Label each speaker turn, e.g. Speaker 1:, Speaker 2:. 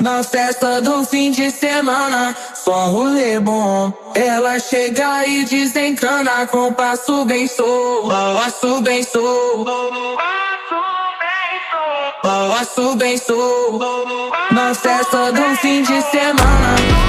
Speaker 1: Na festa do fim de semana, só rolê bom. Ela chega e desencana com passo bem solto, passo bem solto, passo bem solto. Na festa do fim de semana.